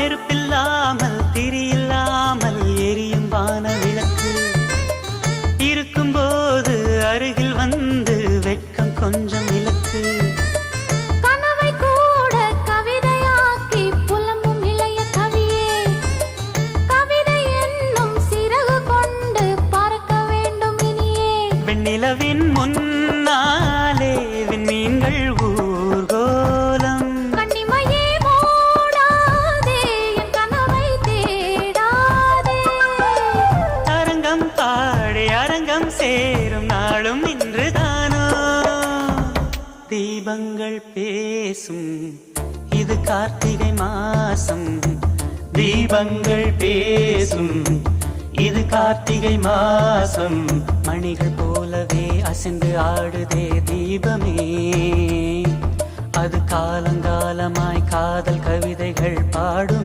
நெருப்பில்லாமல் திரியில்லாமல் எரியும் வான விளக்கு இருக்கும்போது அருகில் வந்து வெட்கம் கொஞ்சம் இலக்கு. கனவை கூட கவிதையாக்கி புலம்பும் இளைய கவியே, கவிதை என்னும் சிறகு கொண்டு பறக்க வேண்டும் இனியே. வெண்ணிலவின் முன்னாலே விண்மீன்கள் ஊர்கோலம். கண்ணிமையே மூடாதே, என் கனவை தேடாதே. அரங்கம் பாடி அரங்கம் சேரும் நாளும் இன்றுதானோ. தீபங்கள் பேசும் இது கார்த்திகை மாசம். தீபங்கள் பேசும் இது கார்த்திகை மாசம். மணிகள் போலவே அசைந்து ஆடுதே தீபமே. அது காலங்காலமாய் காதல் கவிதைகள் பாடும்.